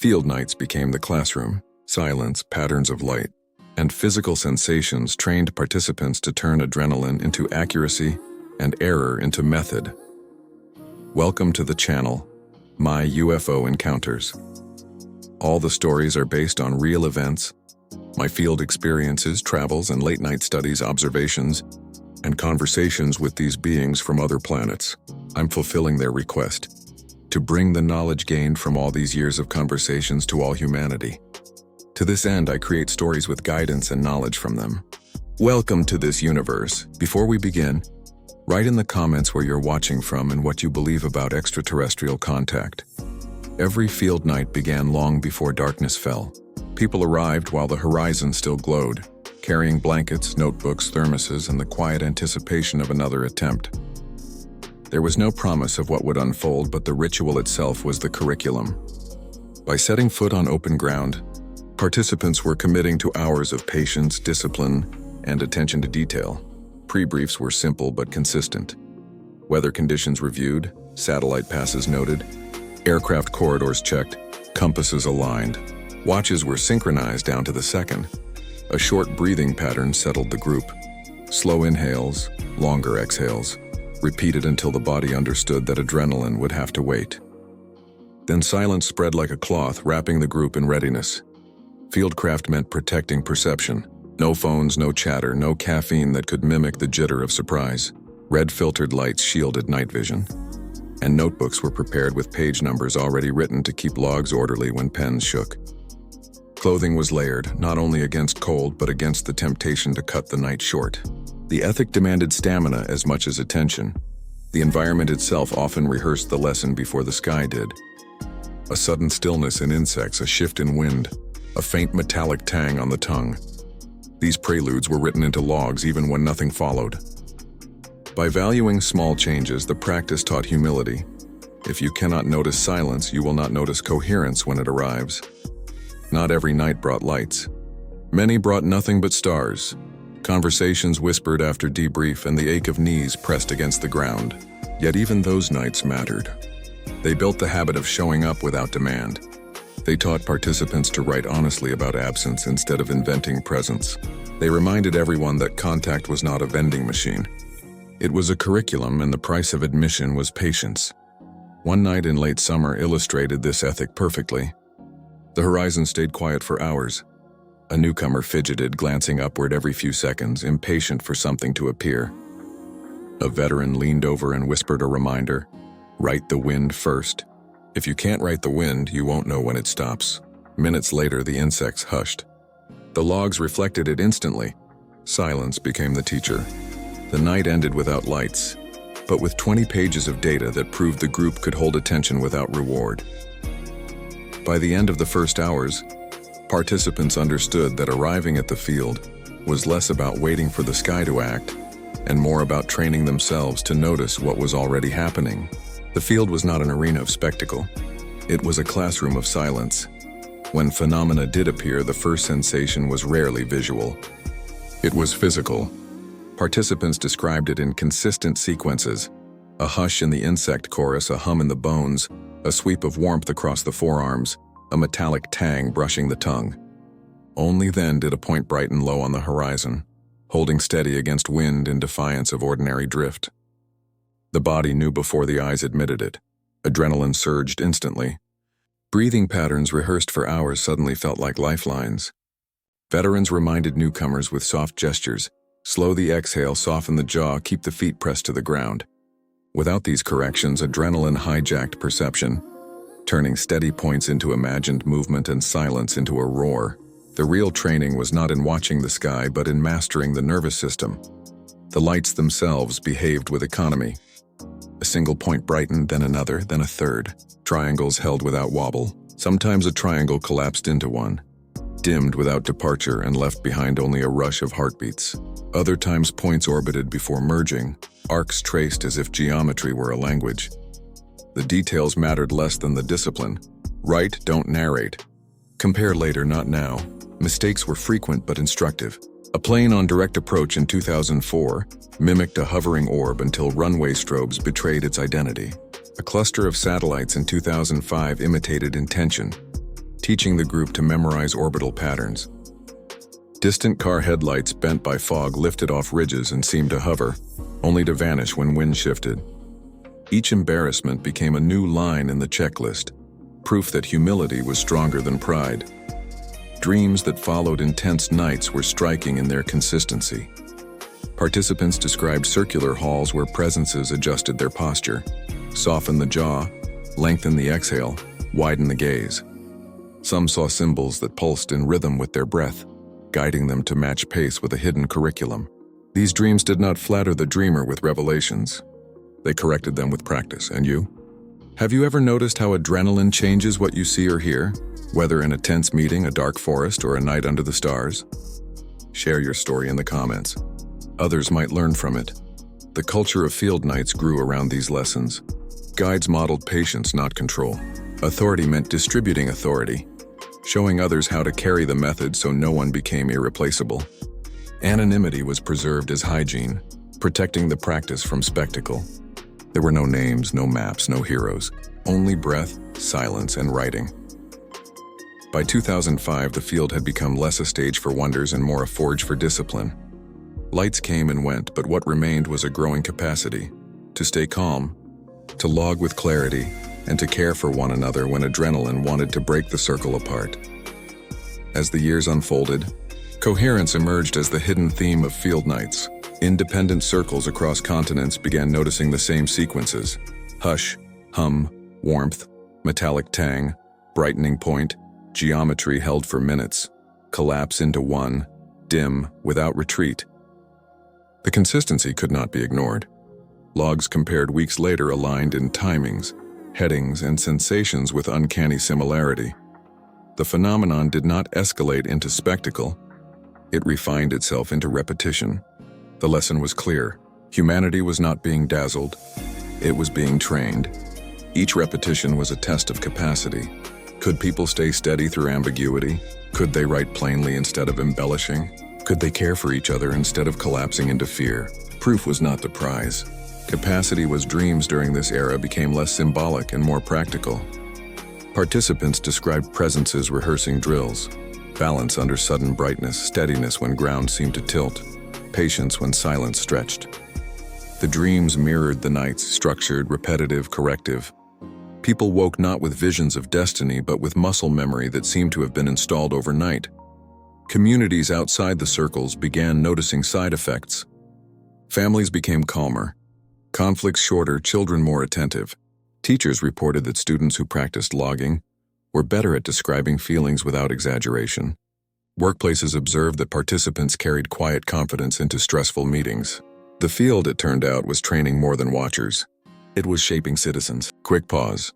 Field nights became the classroom. Silence, patterns of light, and physical sensations trained participants to turn adrenaline into accuracy and error into method. Welcome to the channel, My UFO Encounters. All the stories are based on real events, my field experiences, travels, and late-night studies, observations, and conversations with these beings from other planets. I'm fulfilling their request to bring the knowledge gained from all these years of conversations to all humanity. To this end, I create stories with guidance and knowledge from them. Welcome to this universe. Before we begin, write in the comments where you're watching from and what you believe about extraterrestrial contact. Every field night began long before darkness fell. People arrived while the horizon still glowed, carrying blankets, notebooks, thermoses, and the quiet anticipation of another attempt. There was no promise of what would unfold, but the ritual itself was the curriculum. By setting foot on open ground, participants were committing to hours of patience, discipline, and attention to detail. Pre-briefs were simple but consistent. Weather conditions reviewed, satellite passes noted, aircraft corridors checked, compasses aligned. Watches were synchronized down to the second. A short breathing pattern settled the group. Slow inhales, longer exhales, repeated until the body understood that adrenaline would have to wait. Then silence spread like a cloth, wrapping the group in readiness. Fieldcraft meant protecting perception. No phones, no chatter, no caffeine that could mimic the jitter of surprise. Red filtered lights shielded night vision. And notebooks were prepared with page numbers already written to keep logs orderly when pens shook. Clothing was layered, not only against cold but against the temptation to cut the night short. The ethic demanded stamina as much as attention. The environment itself often rehearsed the lesson before the sky did. A sudden stillness in insects, a shift in wind, a faint metallic tang on the tongue. These preludes were written into logs even when nothing followed. By valuing small changes, the practice taught humility. If you cannot notice silence, you will not notice coherence when it arrives. Not every night brought lights. Many brought nothing but stars. Conversations whispered after debrief and the ache of knees pressed against the ground. Yet even those nights mattered. They built the habit of showing up without demand. They taught participants to write honestly about absence instead of inventing presence. They reminded everyone that contact was not a vending machine. It was a curriculum, and the price of admission was patience. One night in late summer illustrated this ethic perfectly. The horizon stayed quiet for hours. A newcomer fidgeted, glancing upward every few seconds, impatient for something to appear. A veteran leaned over and whispered a reminder, "Write the wind first. If you can't write the wind, you won't know when it stops." Minutes later, the insects hushed. The logs reflected it instantly. Silence became the teacher. The night ended without lights, but with 20 pages of data that proved the group could hold attention without reward. By the end of the first hours, participants understood that arriving at the field was less about waiting for the sky to act and more about training themselves to notice what was already happening. The field was not an arena of spectacle. It was a classroom of silence. When phenomena did appear, the first sensation was rarely visual. It was physical. Participants described it in consistent sequences. A hush in the insect chorus, a hum in the bones, a sweep of warmth across the forearms, a metallic tang brushing the tongue. Only then did a point brighten low on the horizon, holding steady against wind in defiance of ordinary drift. The body knew before the eyes admitted it. Adrenaline surged instantly. Breathing patterns rehearsed for hours suddenly felt like lifelines. Veterans reminded newcomers with soft gestures, slow the exhale, soften the jaw, keep the feet pressed to the ground. Without these corrections, adrenaline hijacked perception, turning steady points into imagined movement and silence into a roar. The real training was not in watching the sky, but in mastering the nervous system. The lights themselves behaved with economy. A single point brightened, then another, then a third. Triangles held without wobble. Sometimes a triangle collapsed into one, dimmed without departure and left behind only a rush of heartbeats. Other times points orbited before merging, arcs traced as if geometry were a language. The details mattered less than the discipline. Write, don't narrate. Compare later, not now. Mistakes were frequent but instructive. A plane on direct approach in 2004 mimicked a hovering orb until runway strobes betrayed its identity. A cluster of satellites in 2005 imitated intention. teaching the group to memorize orbital patterns. Distant car headlights bent by fog lifted off ridges and seemed to hover, only to vanish when wind shifted. Each embarrassment became a new line in the checklist, proof that humility was stronger than pride. Dreams that followed intense nights were striking in their consistency. Participants described circular halls where presences adjusted their posture, softened the jaw, lengthened the exhale, widened the gaze. Some saw symbols that pulsed in rhythm with their breath, guiding them to match pace with a hidden curriculum. These dreams did not flatter the dreamer with revelations. They corrected them with practice. And you? Have you ever noticed how adrenaline changes what you see or hear, whether in a tense meeting, a dark forest, or a night under the stars? Share your story in the comments. Others might learn from it. The culture of field nights grew around these lessons. Guides modeled patience, not control. Authority meant distributing authority, showing others how to carry the method so no one became irreplaceable. Anonymity was preserved as hygiene, protecting the practice from spectacle. There were no names, no maps, no heroes, only breath, silence, and writing. By 2005, the field had become less a stage for wonders and more a forge for discipline. Lights came and went, but what remained was a growing capacity to stay calm, to log with clarity, and to care for one another when adrenaline wanted to break the circle apart. As the years unfolded, coherence emerged as the hidden theme of field nights. Independent circles across continents began noticing the same sequences: hush, hum, warmth, metallic tang, brightening point, geometry held for minutes, collapse into one, dim, without retreat. The consistency could not be ignored. Logs compared weeks later aligned in timings, headings, and sensations with uncanny similarity. The phenomenon did not escalate into spectacle. It refined itself into repetition. The lesson was clear. Humanity was not being dazzled. It was being trained. Each repetition was a test of capacity. Could people stay steady through ambiguity? Could they write plainly instead of embellishing? Could they care for each other instead of collapsing into fear? Proof was not the prize. Capacity was dreams during this era became less symbolic and more practical. Participants described presences rehearsing drills, balance under sudden brightness, steadiness when ground seemed to tilt, patience when silence stretched. The dreams mirrored the nights, structured, repetitive, corrective. People woke not with visions of destiny, but with muscle memory that seemed to have been installed overnight. Communities outside the circles began noticing side effects. Families became calmer, conflicts shorter, children more attentive. Teachers reported that students who practiced logging were better at describing feelings without exaggeration. Workplaces observed that participants carried quiet confidence into stressful meetings. The field, it turned out, was training more than watchers. It was shaping citizens. Quick pause.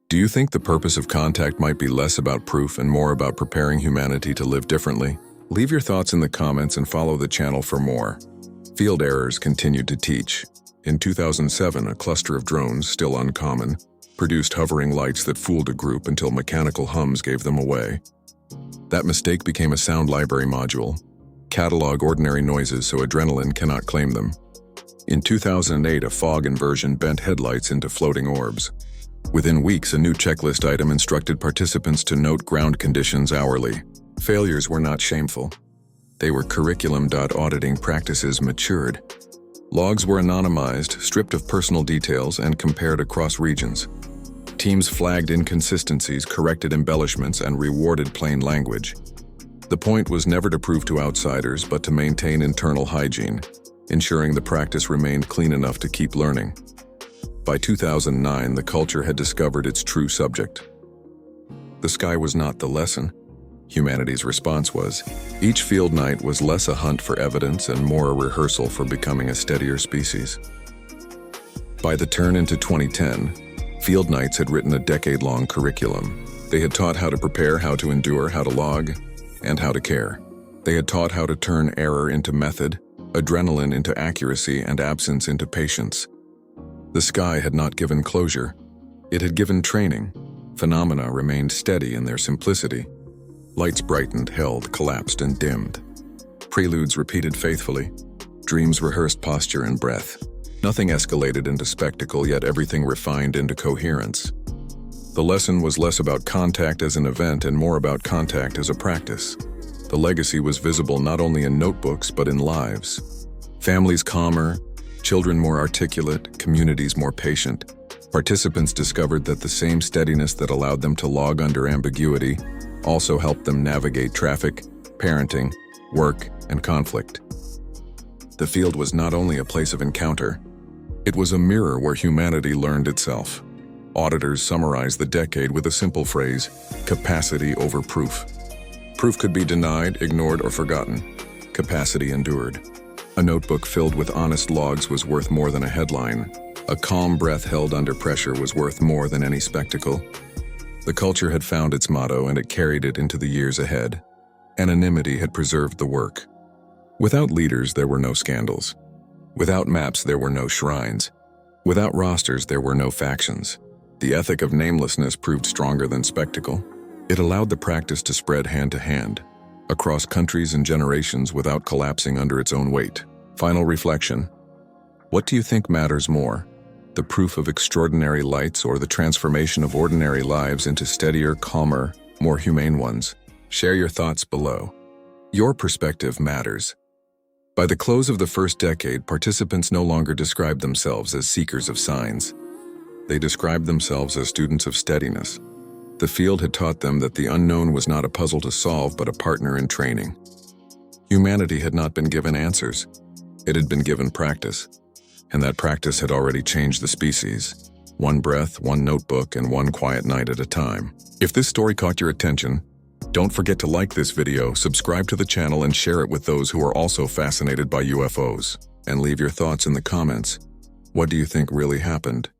Do you think the purpose of contact might be less about proof and more about preparing humanity to live differently? Leave your thoughts in the comments and follow the channel for more. Field errors continued to teach. In 2007, a cluster of drones, still uncommon, produced hovering lights that fooled a group until mechanical hums gave them away. That mistake became a sound library module. Catalog ordinary noises so adrenaline cannot claim them. In 2008, a fog inversion bent headlights into floating orbs. Within weeks, a new checklist item instructed participants to note ground conditions hourly. Failures were not shameful. They were curriculum. Auditing practices matured. Logs were anonymized, stripped of personal details, and compared across regions. Teams flagged inconsistencies, corrected embellishments, and rewarded plain language. The point was never to prove to outsiders, but to maintain internal hygiene, ensuring the practice remained clean enough to keep learning. By 2009, the culture had discovered its true subject. The sky was not the lesson. Humanity's response was. Each field night was less a hunt for evidence and more a rehearsal for becoming a steadier species. By the turn into 2010, field nights had written a decade-long curriculum. They had taught how to prepare, how to endure, how to log, and how to care. They had taught how to turn error into method, adrenaline into accuracy, and absence into patience. The sky had not given closure. It had given training. Phenomena remained steady in their simplicity. Lights brightened, held, collapsed, and dimmed. Preludes repeated faithfully. Dreams rehearsed posture and breath. Nothing escalated into spectacle, yet everything refined into coherence. The lesson was less about contact as an event and more about contact as a practice. The legacy was visible not only in notebooks but in lives. Families calmer, children more articulate, communities more patient. Participants discovered that the same steadiness that allowed them to log under ambiguity also helped them navigate traffic, parenting, work, and conflict. The field was not only a place of encounter, it was a mirror where humanity learned itself. Auditors summarized the decade with a simple phrase: capacity over proof. Proof could be denied, ignored, or forgotten. Capacity endured. A notebook filled with honest logs was worth more than a headline. A calm breath held under pressure was worth more than any spectacle. The culture had found its motto and it carried it into the years ahead. Anonymity had preserved the work. Without leaders, there were no scandals. Without maps, there were no shrines. Without rosters, there were no factions. The ethic of namelessness proved stronger than spectacle. It allowed the practice to spread hand to hand, across countries and generations without collapsing under its own weight. Final reflection. What do you think matters more? The proof of extraordinary lights or the transformation of ordinary lives into steadier, calmer, more humane ones? Share your thoughts below. Your perspective matters. By the close of the first decade, participants no longer described themselves as seekers of signs. They described themselves as students of steadiness. The field had taught them that the unknown was not a puzzle to solve, but a partner in training. Humanity had not been given answers. It had been given practice. And that practice had already changed the species. One breath, one notebook, and one quiet night at a time. If this story caught your attention, don't forget to like this video, subscribe to the channel, and share it with those who are also fascinated by UFOs. And leave your thoughts in the comments. What do you think really happened?